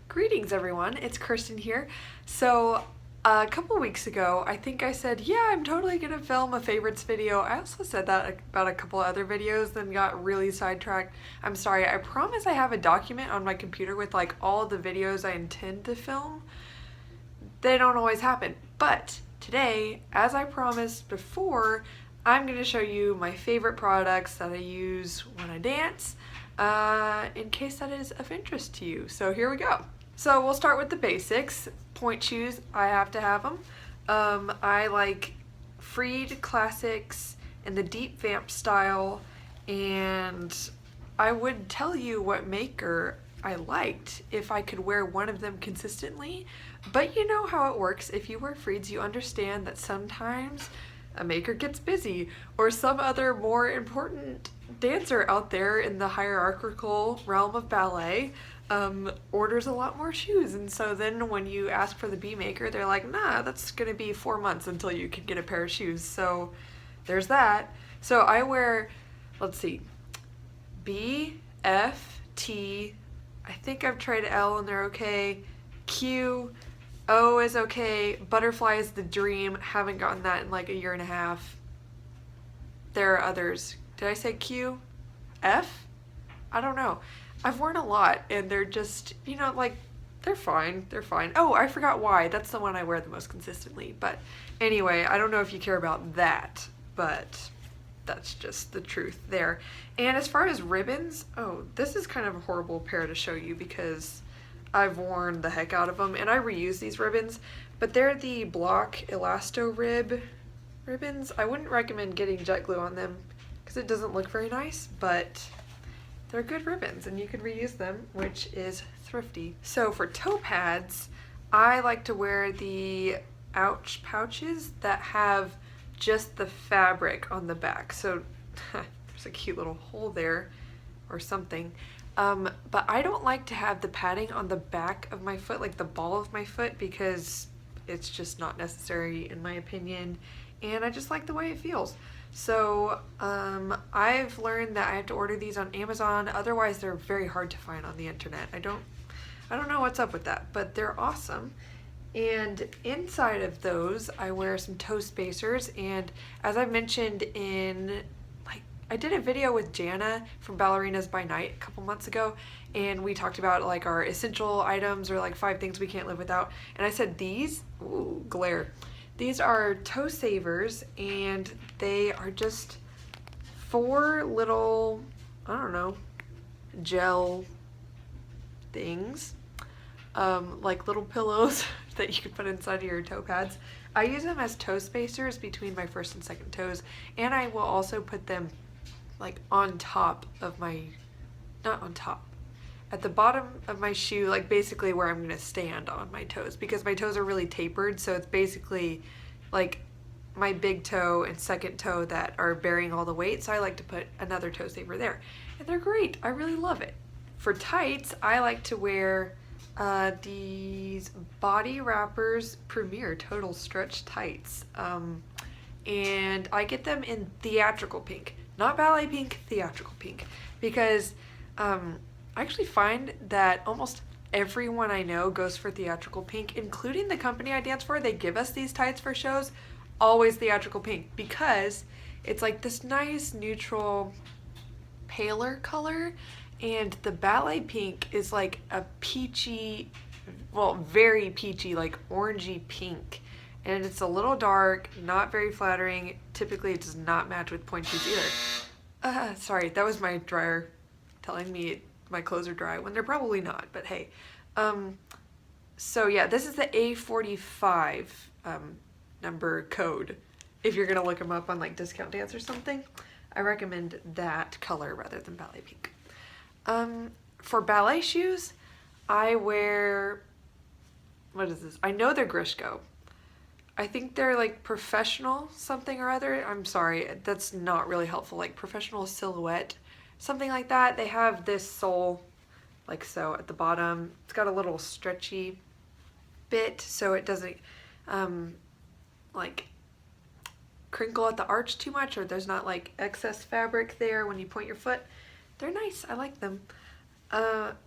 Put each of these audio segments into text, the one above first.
Greetings everyone, it's Kirsten here. So a couple weeks ago, I think I said, yeah, I'm totally gonna film a favorites video. I also said that about a couple other videos, then got really sidetracked. I'm sorry, I promise I have a document on my computer with like all the videos I intend to film. They don't always happen, but today, as I promised before, I'm gonna show you my favorite products that I use when I dance, in case that is of interest to you. So here we go. So we'll start with the basics. Point shoes, I have to have them. I like Freed Classics in the deep vamp style, and I would tell you what maker I liked if I could wear one of them consistently, but you know how it works. If you wear Freeds, you understand that sometimes a maker gets busy, or some other more important dancer out there in the hierarchical realm of ballet orders a lot more shoes, and so then when you ask for the B maker, they're like, nah, that's gonna be 4 months until you can get a pair of shoes. So there's that. So I wear, let's see, B, F, T, I think I've tried L and they're okay, Q, O is okay, Butterfly is the dream, haven't gotten that in like a year and a half. There are others. Did I say Q? F? I don't know. I've worn a lot and they're just, you know, like, they're fine. They're fine. Oh, I forgot Y. That's the one I wear the most consistently. But anyway, I don't know if you care about that, but that's just the truth there. And as far as ribbons, oh, this is kind of a horrible pair to show you because I've worn the heck out of them and I reuse these ribbons, but they're the Block Elasto Rib ribbons. I wouldn't recommend getting jet glue on them because it doesn't look very nice, but they're good ribbons and you can reuse them, which is thrifty. So for toe pads, I like to wear the Ouch pouches that have just the fabric on the back. So there's a cute little hole there or something. But I don't like to have the padding on the back of my foot, like the ball of my foot, because it's just not necessary in my opinion. And I just like the way it feels. So I've learned that I have to order these on Amazon, otherwise they're very hard to find on the internet. I don't know what's up with that, but they're awesome. And inside of those, I wear some toe spacers, and as I mentioned in, like, I did a video with Jana from Ballerinas by Night a couple months ago, and we talked about like our essential items or like 5 things we can't live without, and I said these, ooh, glare. These are toe savers, and they are just 4 little, I don't know, gel things, like little pillows that you can put inside of your toe pads. I use them as toe spacers between my first and second toes, and I will also put them like on top of my, not on top, at the bottom of my shoe, like basically where I'm gonna stand on my toes, because my toes are really tapered, so it's basically like my big toe and second toe that are bearing all the weight, so I like to put another toe saver there. And they're great, I really love it. For tights, I like to wear these Body Wrappers Premier Total Stretch Tights. And I get them in theatrical pink, not ballet pink, theatrical pink, because I actually find that almost everyone I know goes for theatrical pink, including the company I dance for. They give us these tights for shows, always theatrical pink, because it's like this nice neutral paler color, and the ballet pink is like a peachy, well, very peachy, like orangey pink, and it's a little dark, not very flattering. Typically it does not match with point shoes either. Sorry, that was my dryer telling me my clothes are dry when they're probably not, but hey. So yeah, this is the A45 number code. If you're gonna look them up on like Discount Dance or something, I recommend that color rather than ballet pink. For ballet shoes, I wear, what is this? I know they're Grishko. I think they're like Professional something or other. I'm sorry, that's not really helpful. Like Professional Silhouette, something like that. They have this sole like so at the bottom. It's got a little stretchy bit so it doesn't like crinkle at the arch too much, or there's not like excess fabric there when you point your foot. They're nice, I like them.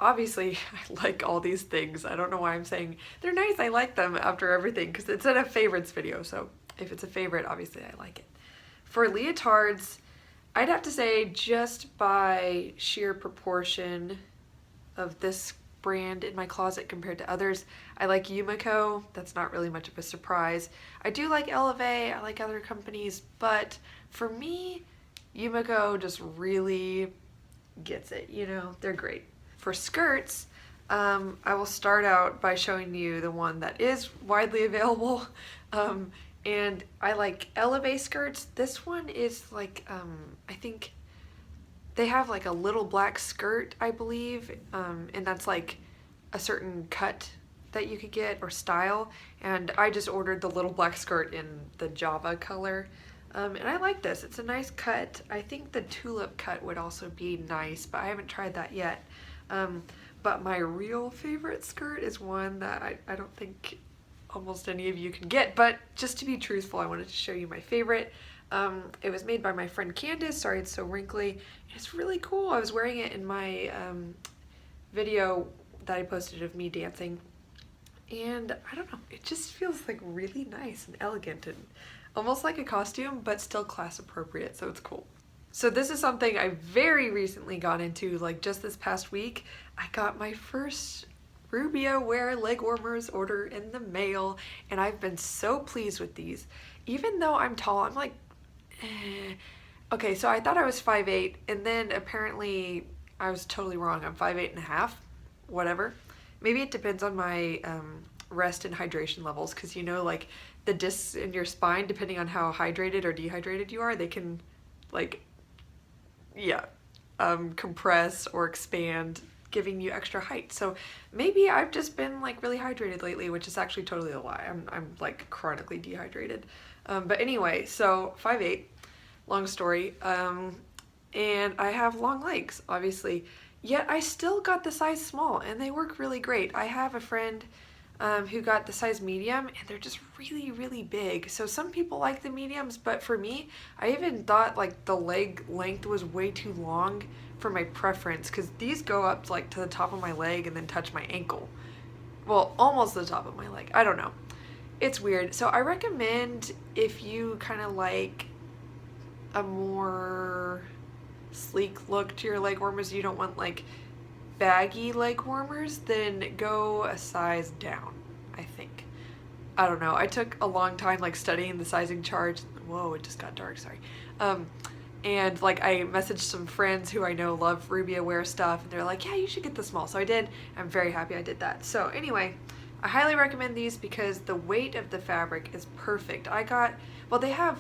Obviously, I like all these things. I don't know why I'm saying they're nice, I like them after everything, because it's in a favorites video, so if it's a favorite, obviously I like it. For leotards, I'd have to say just by sheer proportion of this brand in my closet compared to others, I like Yumiko. That's not really much of a surprise. I do like Eleve, I like other companies, but for me, Yumiko just really gets it, you know, they're great. For skirts, I will start out by showing you the one that is widely available, and I like Eleve skirts. This one is like, I think they have like a little black skirt, I believe, and that's like a certain cut that you could get or style, and I just ordered the little black skirt in the Java color. And I like this. It's a nice cut. I think the tulip cut would also be nice, but I haven't tried that yet. But my real favorite skirt is one that I don't think almost any of you can get, but just to be truthful, I wanted to show you my favorite. It was made by my friend Candace. Sorry it's so wrinkly. It's really cool. I was wearing it in my video that I posted of me dancing, and I don't know, it just feels like really nice and elegant and almost like a costume, but still class appropriate, so it's cool. So this is something I very recently got into, like just this past week. I got my first Rubia Wear leg warmers order in the mail, and I've been so pleased with these. Even though I'm tall, I'm like, Okay, so I thought I was 5'8", and then apparently I was totally wrong. I'm 5'8.5", whatever. Maybe it depends on my rest and hydration levels, because you know, like the discs in your spine, depending on how hydrated or dehydrated you are, they can like, yeah, compress or expand, giving you extra height. So maybe I've just been like really hydrated lately, which is actually totally a lie. I'm like chronically dehydrated. But anyway, so 5'8", long story, and I have long legs, obviously, yet I still got the size small, and they work really great. I have a friend who got the size medium, and they're just really, really big. So some people like the mediums, but for me, I even thought like the leg length was way too long for my preference, because these go up like to the top of my leg and then touch my ankle. Well, almost the top of my leg. I don't know. It's weird. So I recommend, if you kind of like a more sleek look to your leg warmers, you don't want like baggy leg warmers, then go a size down, I think. I don't know. I took a long time like studying the sizing chart. Whoa, it just got dark, sorry. And like I messaged some friends who I know love Rubia Wear stuff, and they're like, yeah, you should get the small. So I did. I'm very happy I did that. So anyway, I highly recommend these because the weight of the fabric is perfect. I got, well, they have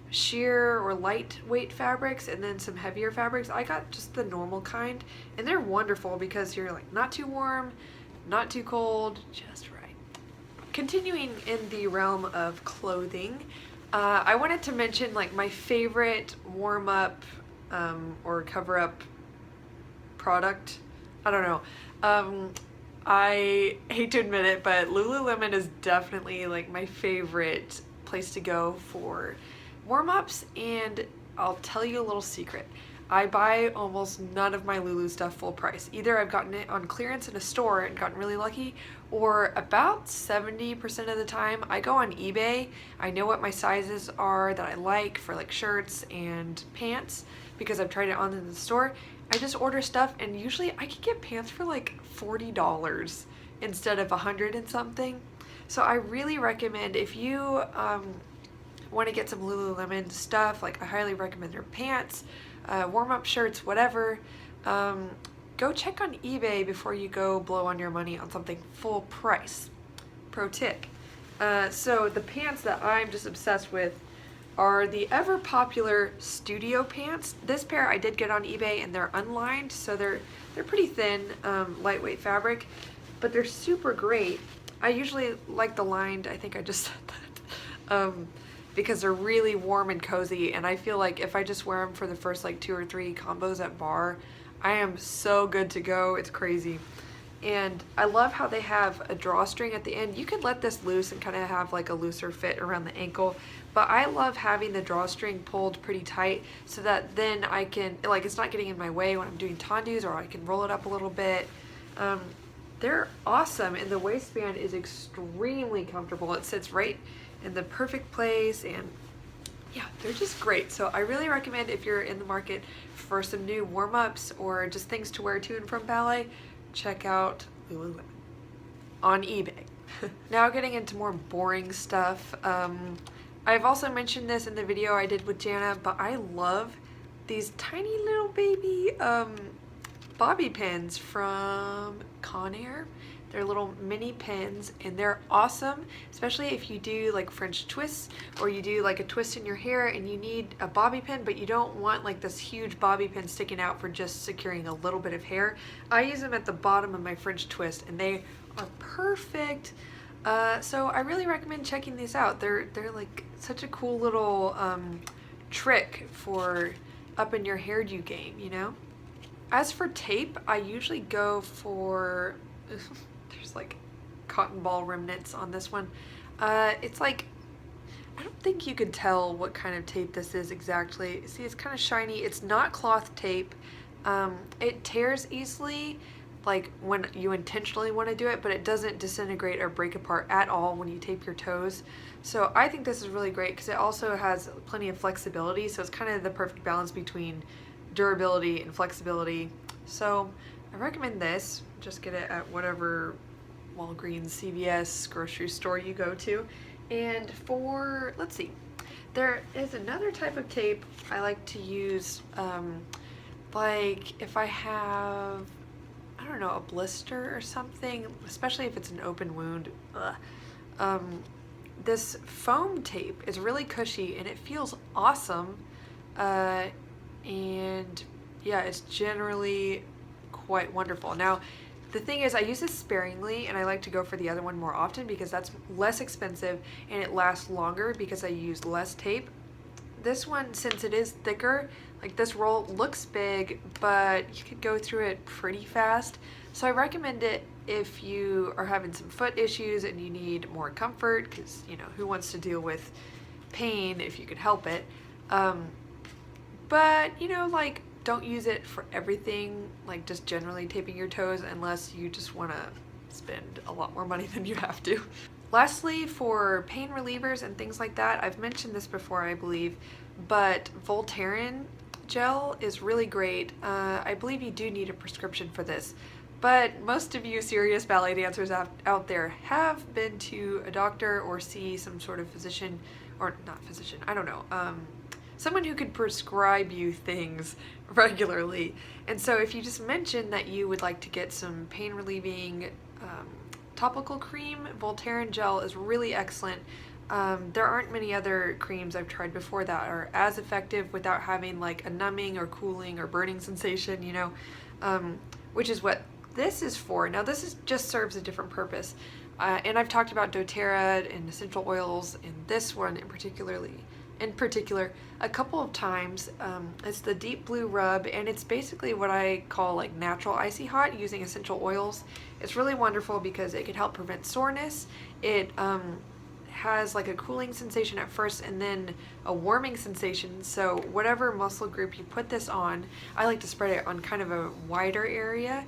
sheer or lightweight fabrics and then some heavier fabrics. I got just the normal kind, and they're wonderful because you're like not too warm, not too cold, just right. Continuing in the realm of clothing, I wanted to mention like my favorite warm-up or cover-up product. I don't know. I hate to admit it, but Lululemon is definitely like my favorite place to go for warm-ups, and I'll tell you a little secret. I buy almost none of my Lulu stuff full price. Either I've gotten it on clearance in a store and gotten really lucky, or about 70% of the time I go on eBay. I know what my sizes are that I like for like shirts and pants because I've tried it on in the store. I just order stuff, and usually I can get pants for like $40 instead of $100 and something. So I really recommend, if you want to get some Lululemon stuff, like I highly recommend their pants, warm-up shirts, whatever. Go check on eBay before you go blow on your money on something full price. Pro tip. So the pants that I'm just obsessed with are the ever popular studio pants. This pair I did get on eBay, and they're unlined, so they're pretty thin, lightweight fabric, but they're super great. I usually like the lined, I think I just said that, because they're really warm and cozy, and I feel like if I just wear them for the first like 2 or 3 combos at bar, I am so good to go. It's crazy. And I love how they have a drawstring at the end. You could let this loose and kind of have like a looser fit around the ankle, but I love having the drawstring pulled pretty tight so that then I can, like, it's not getting in my way when I'm doing tendus, or I can roll it up a little bit. They're awesome, and the waistband is extremely comfortable. It sits right in the perfect place, and yeah, they're just great. So I really recommend, if you're in the market for some new warm-ups or just things to wear to and from ballet, check out Lululemon on eBay. Now getting into more boring stuff. I've also mentioned this in the video I did with Jana, but I love these tiny little baby bobby pins from Conair. They're little mini pins, and they're awesome, especially if you do like French twists, or you do like a twist in your hair and you need a bobby pin, but you don't want like this huge bobby pin sticking out for just securing a little bit of hair. I use them at the bottom of my French twist, and they are perfect. So I really recommend checking these out. They're like such a cool little trick for upping your hairdo game, you know? As for tape, I usually go for there's like cotton ball remnants on this one. It's like, I don't think you could tell what kind of tape this is exactly. See, it's kind of shiny. It's not cloth tape. It tears easily, like when you intentionally want to do it, but it doesn't disintegrate or break apart at all when you tape your toes. So I think this is really great because it also has plenty of flexibility, so it's kind of the perfect balance between durability and flexibility. So I recommend this. Just get it at whatever Walgreens, CVS, grocery store you go to. And for, let's see, there is another type of tape I like to use, like if I have, I don't know, a blister or something, especially if it's an open wound. This foam tape is really cushy and it feels awesome. And yeah, it's generally quite wonderful. Now, the thing is, I use this sparingly, and I like to go for the other one more often because that's less expensive and it lasts longer because I use less tape. This one, since it is thicker, like this roll looks big, but you could go through it pretty fast. So I recommend it if you are having some foot issues and you need more comfort, because, you know, who wants to deal with pain if you could help it? But, you know, like, don't use it for everything, like just generally taping your toes, unless you just want to spend a lot more money than you have to. Lastly, for pain relievers and things like that, I've mentioned this before, I believe, but Voltaren gel is really great. I believe you do need a prescription for this, but most of you serious ballet dancers out there have been to a doctor or see some sort of physician, or not physician, I don't know, someone who could prescribe you things regularly. And so if you just mention that you would like to get some pain relieving topical cream, Voltaren gel is really excellent. There aren't many other creams I've tried before that are as effective without having like a numbing or cooling or burning sensation, you know, which is what this is for. Now this just serves a different purpose. And I've talked about doTERRA and essential oils, and this one in particular a couple of times. It's the deep blue rub, and it's basically what I call like natural icy hot using essential oils. It's really wonderful because it can help prevent soreness. It has like a cooling sensation at first and then a warming sensation, so whatever muscle group you put this on, I like to spread it on kind of a wider area,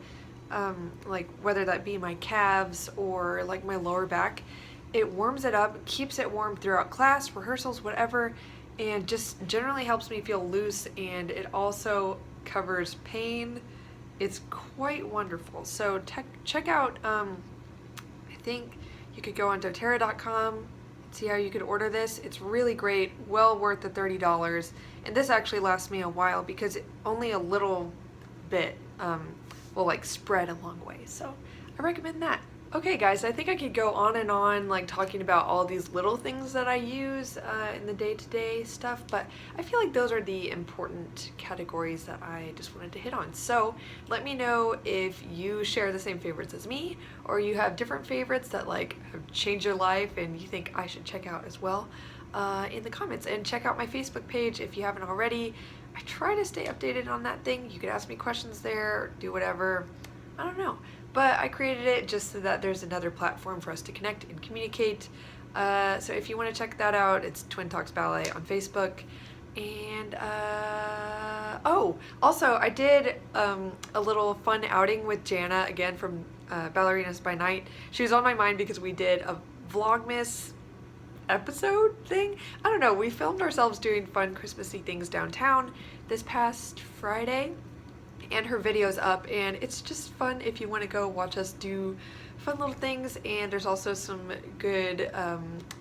like whether that be my calves or like my lower back. It warms it up, keeps it warm throughout class, rehearsals, whatever, and just generally helps me feel loose, and it also covers pain. It's quite wonderful. So check out, I think you could go on doTERRA.com, see how you could order this. It's really great, well worth the $30, and this actually lasts me a while because only a little bit will like spread a long way, so I recommend that. Okay guys, I think I could go on and on like talking about all these little things that I use in the day-to-day stuff, but I feel like those are the important categories that I just wanted to hit on. So let me know if you share the same favorites as me, or you have different favorites that like have changed your life and you think I should check out as well in the comments. And check out my Facebook page if you haven't already. I try to stay updated on that thing. You could ask me questions there, or do whatever, I don't know. but I created it just so that there's another platform for us to connect and communicate. So if you want to check that out, it's TwinTalksBallet on Facebook. And oh, also I did a little fun outing with Jana, again from Ballerinas by Night. She was on my mind because we did a Vlogmas episode thing. I don't know, we filmed ourselves doing fun Christmassy things downtown this past Friday, and her video's up, and it's just fun if you want to go watch us do fun little things. And there's also some good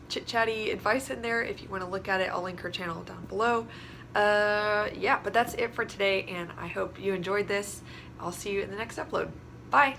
chit-chatty advice in there if you want to look at it. I'll link her channel down below. Yeah, but that's it for today, and I hope you enjoyed this. I'll see you in the next upload. Bye!